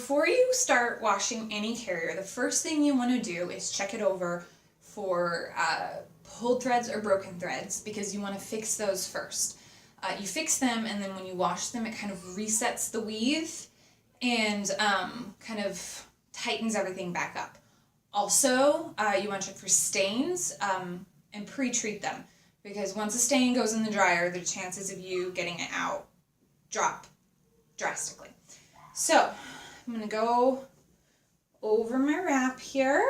before you start washing any carrier, the first thing you want to do is check it over for pulled threads or broken threads, because you want to fix those first. You fix them, and then when you wash them, it kind of resets the weave and kind of tightens everything back up. Also, you want to check for stains and pre-treat them, because once a stain goes in the dryer, the chances of you getting it out drop drastically. So I'm going to go over my wrap here,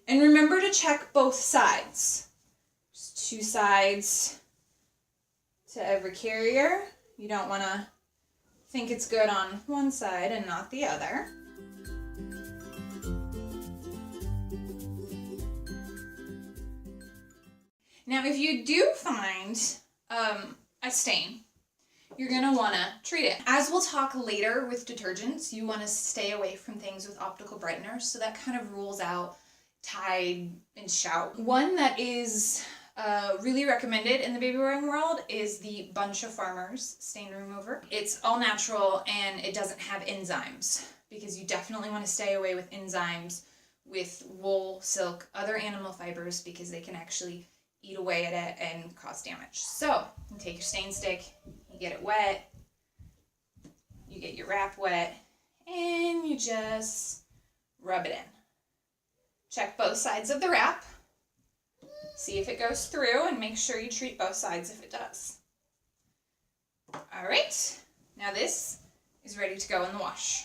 and remember to check both sides. Just 2 sides to every carrier. You don't want to think it's good on one side and not the other. Now, if you do find a stain, you're going to want to treat it. As we'll talk later with detergents, you want to stay away from things with optical brighteners, so that kind of rules out Tide and Shout. One that is really recommended in the baby wearing world is the Bunch of Farmers stain remover. It's all natural and it doesn't have enzymes, because you definitely want to stay away with enzymes with wool, silk, other animal fibers, because they can actually eat away at it and cause damage. So you take your stain stick, you get it wet, you get your wrap wet, and you just rub it in. Check both sides of the wrap. See if it goes through, and make sure you treat both sides if it does. All right, now this is ready to go in the wash.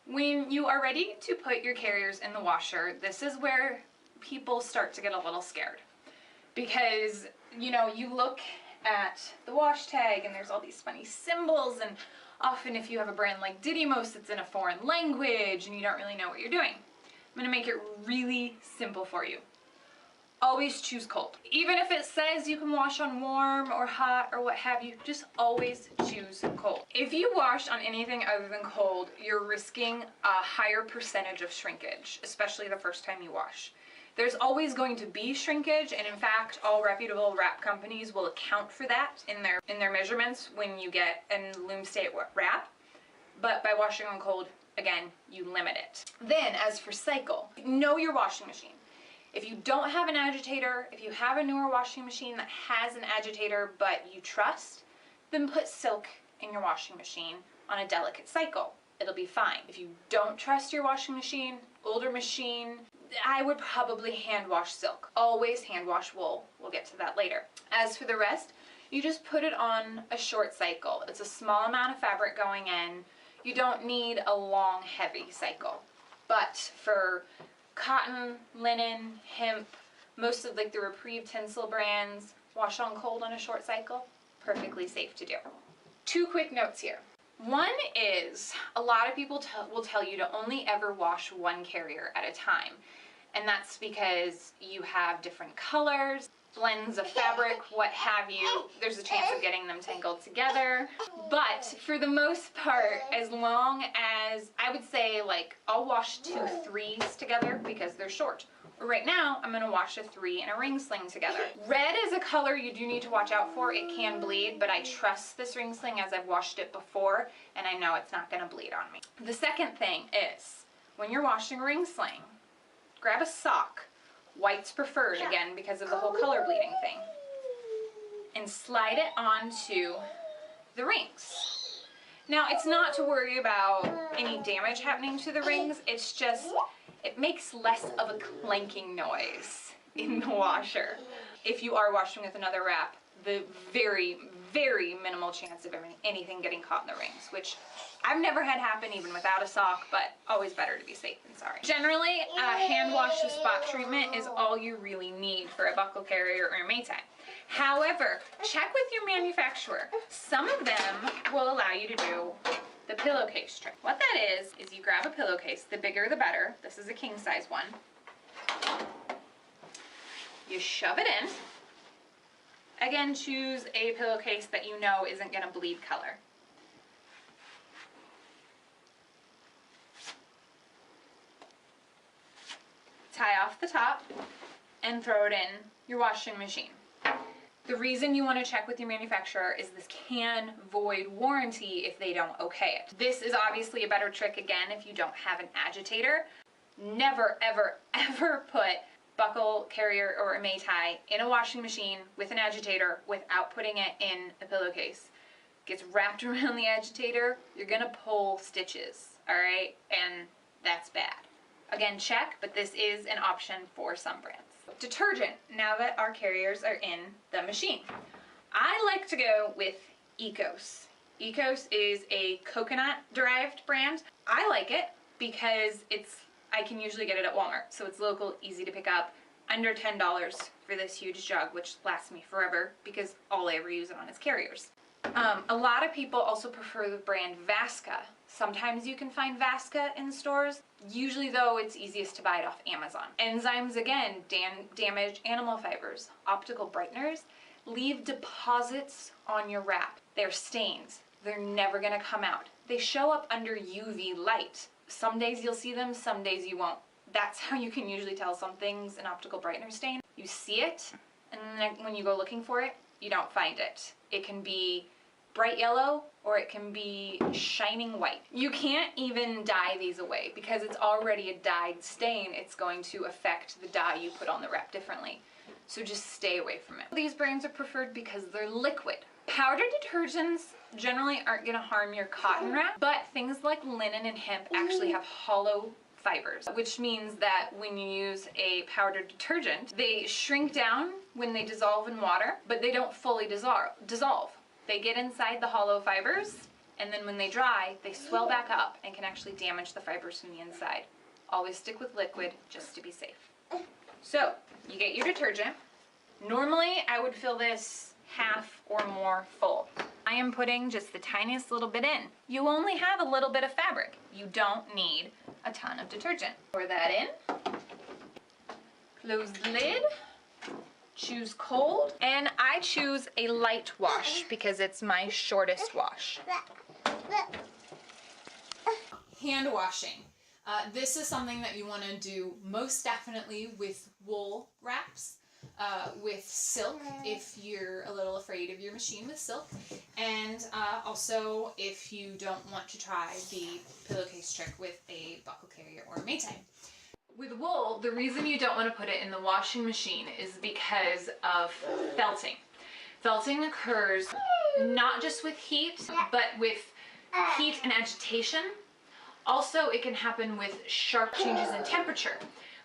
When you are ready to put your carriers in the washer, this is where people start to get a little scared. Because, you know, you look at the wash tag and there's all these funny symbols, and often if you have a brand like Didymos, it's in a foreign language and you don't really know what you're doing. I'm going to make it really simple for you. Always choose cold. Even if it says you can wash on warm or hot or what have you, just always choose cold. If you wash on anything other than cold, you're risking a higher percentage of shrinkage, especially the first time you wash. There's always going to be shrinkage, and in fact, all reputable wrap companies will account for that in their measurements when you get a loom state wrap. But by washing on cold, again, you limit it. Then, as for cycle, know your washing machine. If you don't have an agitator, if you have a newer washing machine that has an agitator but you trust, then put silk in your washing machine on a delicate cycle. It'll be fine. If you don't trust your washing machine, older machine, I would probably hand wash silk. Always hand wash wool. We'll get to that later. As for the rest, you just put it on a short cycle. It's a small amount of fabric going in. You don't need a long, heavy cycle. But for cotton, linen, hemp, most of like the Reprieve Tinsel brands, wash on cold on a short cycle, perfectly safe to do. 2 quick notes here. One is, a lot of people will tell you to only ever wash one carrier at a time. And that's because you have different colors, blends of fabric, what have you. There's a chance of getting them tangled together. But for the most part, as long as, I would say, like, I'll wash 2 3s together because they're short. Right now, I'm going to wash a 3 and a ring sling together. Red is a color you do need to watch out for. It can bleed, but I trust this ring sling as I've washed it before, and I know it's not going to bleed on me. The second thing is, when you're washing a ring sling, grab a sock. White's preferred, again, because of the whole color bleeding thing. And slide it onto the rings. Now, it's not to worry about any damage happening to the rings, it's just, it makes less of a clanking noise in the washer. If you are washing with another wrap, the very, very minimal chance of anything getting caught in the rings, which I've never had happen even without a sock, but always better to be safe than sorry. Generally, a hand wash with spot treatment is all you really need for a buckle carrier or a Maytag. However, check with your manufacturer. Some of them will allow you to do the pillowcase trick. What that is you grab a pillowcase, the bigger the better. This is a king size one. You shove it in. Again, choose a pillowcase that you know isn't going to bleed color. the top and throw it in your washing machine. The reason you want to check with your manufacturer is this can void warranty if they don't okay it. This is obviously a better trick again if you don't have an agitator. Never, ever, ever put buckle, carrier, or a Maytie in a washing machine with an agitator without putting it in a pillowcase. It gets wrapped around the agitator, you're gonna pull stitches, all right? And that's bad. Again, check, but this is an option for some brands. Detergent, now that our carriers are in the machine. I like to go with Ecos. Ecos is a coconut-derived brand. I like it because I can usually get it at Walmart, so it's local, easy to pick up, under $10 for this huge jug, which lasts me forever because all I ever use it on is carriers. A lot of people also prefer the brand Vasca. Sometimes you can find Vasca in stores. Usually though, it's easiest to buy it off Amazon. Enzymes, again, damage animal fibers. Optical brighteners leave deposits on your wrap. They're stains. They're never gonna come out. They show up under UV light. Some days you'll see them, some days you won't. That's how you can usually tell something's an optical brightener stain. You see it, and then when you go looking for it, you don't find it. It can be bright yellow or it can be shining white. You can't even dye these away because it's already a dyed stain. It's going to affect the dye you put on the wrap differently. So just stay away from it. These brands are preferred because they're liquid. Powdered detergents generally aren't gonna harm your cotton wrap, but things like linen and hemp actually have hollow fibers, which means that when you use a powdered detergent, they shrink down when they dissolve in water, but they don't fully dissolve. They get inside the hollow fibers, and then when they dry, they swell back up and can actually damage the fibers from the inside. Always stick with liquid just to be safe. So, you get your detergent. Normally, I would fill this half or more full. I am putting just the tiniest little bit in. You only have a little bit of fabric. You don't need a ton of detergent. Pour that in. Close the lid. Choose cold, and I choose a light wash because it's my shortest wash. Hand washing. This is something that you want to do most definitely with wool wraps, with silk if you're a little afraid of your machine with silk, and also if you don't want to try the pillowcase trick with a buckle carrier or a Maytie. With wool, the reason you don't want to put it in the washing machine is because of felting. Felting occurs not just with heat, but with heat and agitation. Also, it can happen with sharp changes in temperature,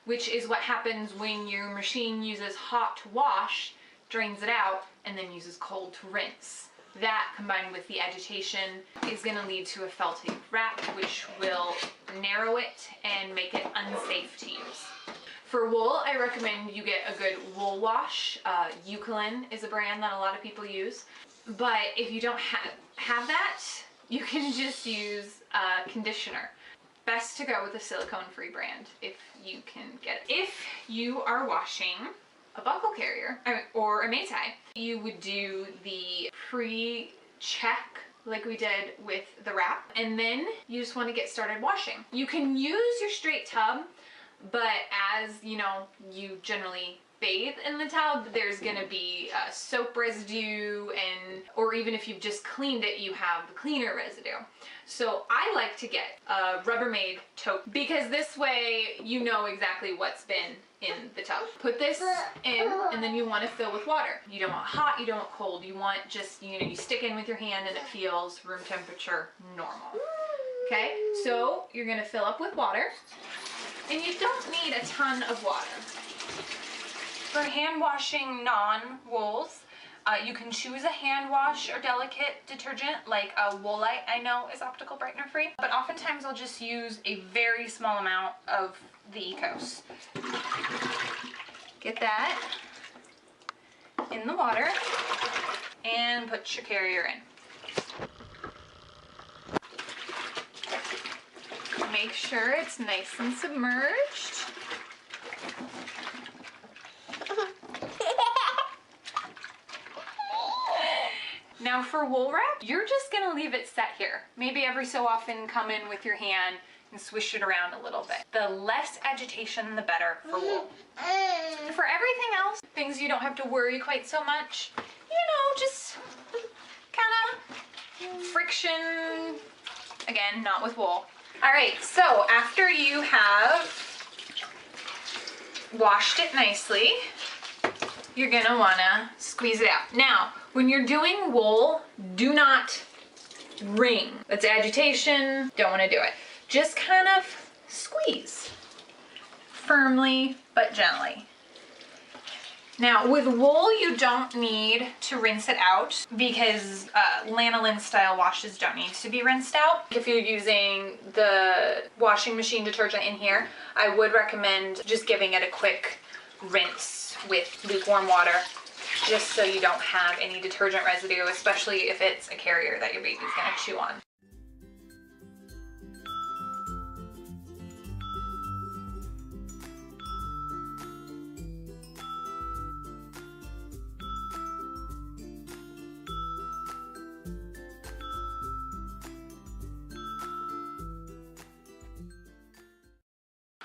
which is what happens when your machine uses hot to wash, drains it out, and then uses cold to rinse. That, combined with the agitation, is going to lead to a felting wrap, which will narrow it and make it unsafe to use. For wool, I recommend you get a good wool wash. Eucalyptus is a brand that a lot of people use. But if you don't have that, you can just use conditioner. Best to go with a silicone-free brand if you can get it. If you are washing a buckle carrier or a Maytie, you would do the pre-check like we did with the wrap, and then you just want to get started washing. You can use your straight tub, but as you know, you generally bathe in the tub, there's gonna be soap residue, or even if you've just cleaned it, you have the cleaner residue. So I like to get a Rubbermaid tote because this way you know exactly what's been in the tub. Put this in, and then you want to fill with water. You don't want hot, you don't want cold. You want just, you know, you stick in with your hand and it feels room temperature normal. Okay, so you're gonna fill up with water, and you don't need a ton of water. For hand washing non-wools, you can choose a hand wash or delicate detergent like a Woolite. I know is optical brightener free, but oftentimes I'll just use a very small amount of the Ecos. Get that in the water and put your carrier in. Make sure it's nice and submerged. Now for wool wrap, you're just gonna leave it set here. Maybe every so often come in with your hand, and swish it around a little bit. The less agitation, the better for wool. For everything else, things you don't have to worry quite so much, you know, just kind of friction. Again, not with wool. All right, so after you have washed it nicely, you're gonna wanna squeeze it out. Now, when you're doing wool, do not wring. That's agitation, don't wanna do it. Just kind of squeeze, firmly but gently. Now, with wool, you don't need to rinse it out because lanolin style washes don't need to be rinsed out. If you're using the washing machine detergent in here, I would recommend just giving it a quick rinse with lukewarm water, just so you don't have any detergent residue, especially if it's a carrier that your baby's gonna chew on.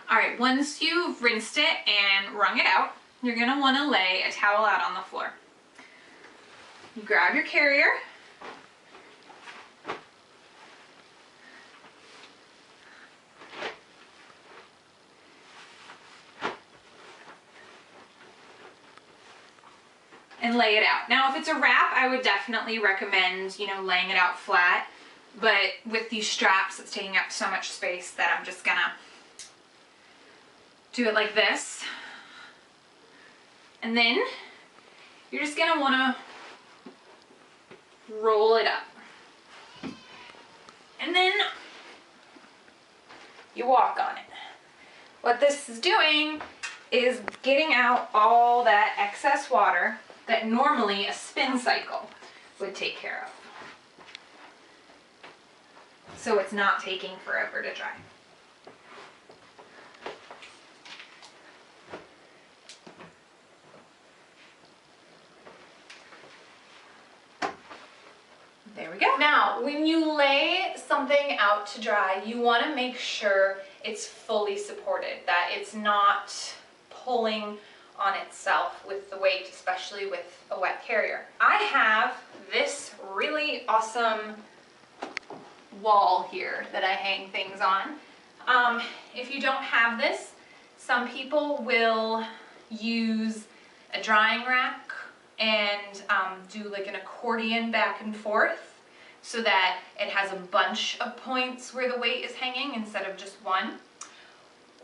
All right, once you've rinsed it and wrung it out, you're gonna wanna lay a towel out on the floor. You grab your carrier, and lay it out. Now, if it's a wrap, I would definitely recommend, you know, laying it out flat, but with these straps, it's taking up so much space that I'm just gonna do it like this. And then you're just gonna wanna roll it up. And then you walk on it. What this is doing is getting out all that excess water that normally a spin cycle would take care of. So it's not taking forever to dry. There we go. Now, when you lay something out to dry, you want to make sure it's fully supported, that it's not pulling on itself with the weight, especially with a wet carrier. I have this really awesome wall here that I hang things on. If you don't have this, some people will use a drying rack and do like an accordion back and forth so that it has a bunch of points where the weight is hanging instead of just one.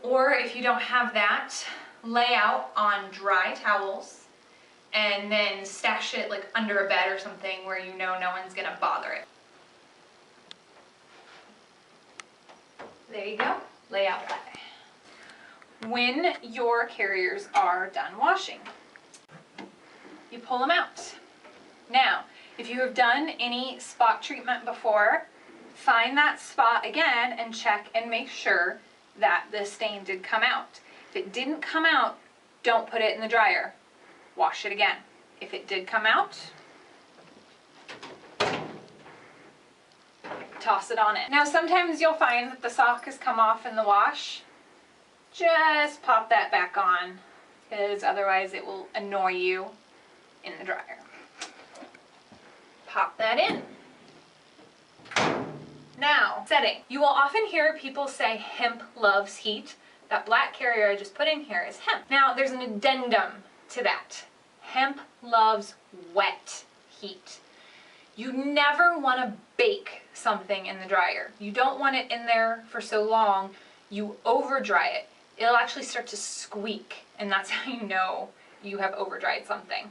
Or if you don't have that, lay out on dry towels and then stash it like under a bed or something where you know no one's gonna bother it. There you go, lay out that way. When your carriers are done washing, you pull them out. Now, if you have done any spot treatment before, find that spot again and check and make sure that the stain did come out. If it didn't come out, don't put it in the dryer. Wash it again. If it did come out, toss it on in. Now, sometimes you'll find that the sock has come off in the wash. Just pop that back on, because otherwise it will annoy you in the dryer. Pop that in. Now, setting. You will often hear people say hemp loves heat. That black carrier I just put in here is hemp. Now, there's an addendum to that. Hemp loves wet heat. You never want to bake something in the dryer. You don't want it in there for so long, you over dry it. It'll actually start to squeak, and that's how you know you have over dried something.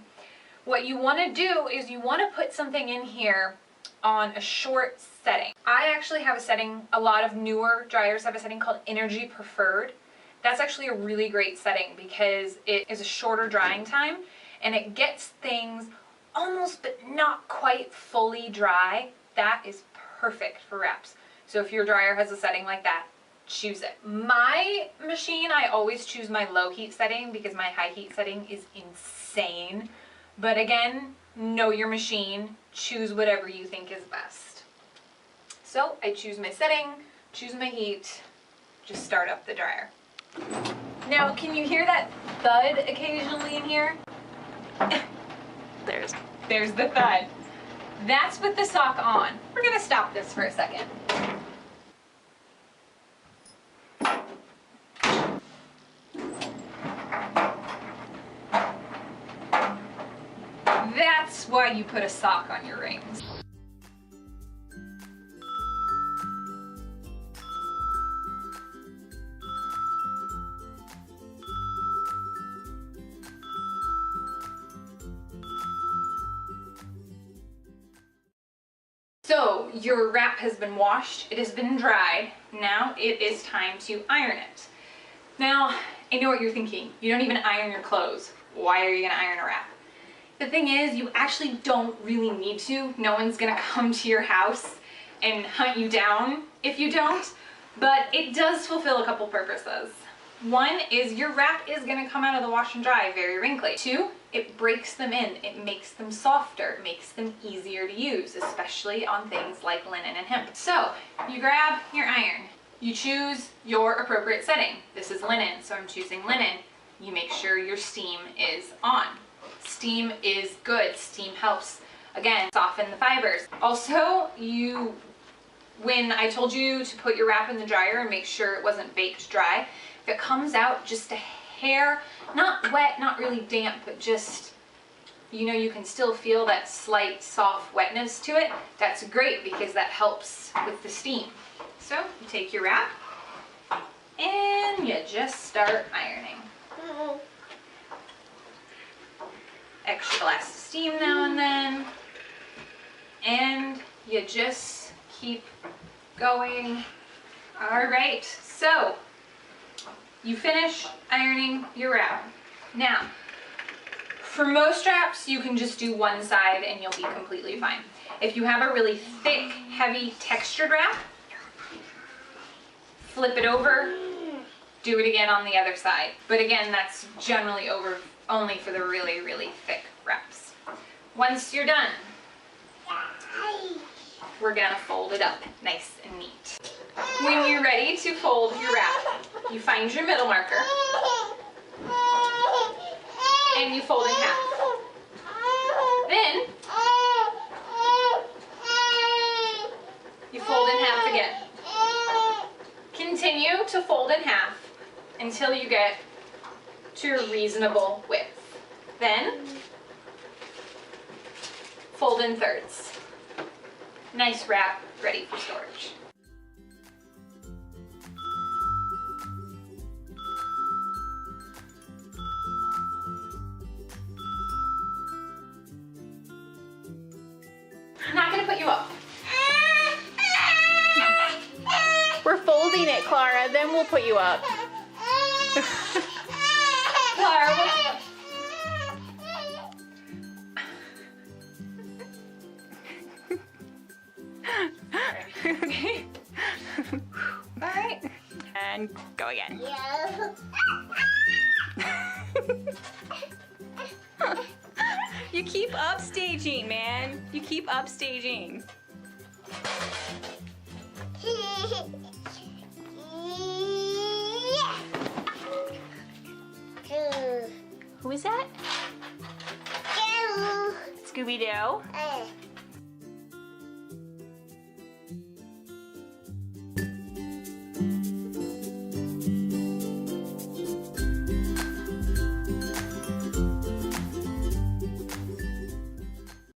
What you want to do is you want to put something in here on a short setting. I actually have a setting, a lot of newer dryers have a setting called Energy Preferred. That's actually a really great setting because it is a shorter drying time and it gets things almost but not quite fully dry. That is perfect for wraps. So if your dryer has a setting like that, choose it. My machine, I always choose my low heat setting because my high heat setting is insane. But again, know your machine, choose whatever you think is best. So I choose my setting, choose my heat, just start up the dryer. Now, can you hear that thud occasionally in here? There's the thud. That's with the sock on. We're gonna stop this for a second. That's why you put a sock on your rings. So your wrap has been washed, it has been dried, now it is time to iron it. Now, I know what you're thinking, you don't even iron your clothes. Why are you gonna iron a wrap? The thing is, you actually don't really need to. No one's gonna come to your house and hunt you down if you don't, but it does fulfill a couple purposes. One is your wrap is gonna come out of the wash and dry very wrinkly. Two, it breaks them in, it makes them softer, it makes them easier to use, especially on things like linen and hemp. So, you grab your iron, you choose your appropriate setting. This is linen, so I'm choosing linen. You make sure your steam is on. Steam is good, steam helps, again, soften the fibers. Also, when I told you to put your wrap in the dryer and make sure it wasn't baked dry, if it comes out just a hair, not wet, not really damp, but just, you can still feel that slight soft wetness to it, that's great because that helps with the steam. So you take your wrap and you just start ironing. Extra glass of steam now and then, and you just keep going. All right, so you finish ironing your wrap. Now, for most wraps, you can just do one side and you'll be completely fine. If you have a really thick, heavy, textured wrap, flip it over, do it again on the other side. But again, that's generally only for the really, really thick wraps. Once you're done, we're gonna fold it up nice and neat. When you're ready to fold your wrap, you find your middle marker and you fold in half. Then you fold in half again. Continue to fold in half until you get to a reasonable width. Then fold in thirds. Nice wrap, ready for storage. I'm not gonna put you up. We're folding it, Clara, then we'll put you up. Clara, okay. All right. And go again. You keep upstaging, man. You keep upstaging. Who is that? Scooby-Doo.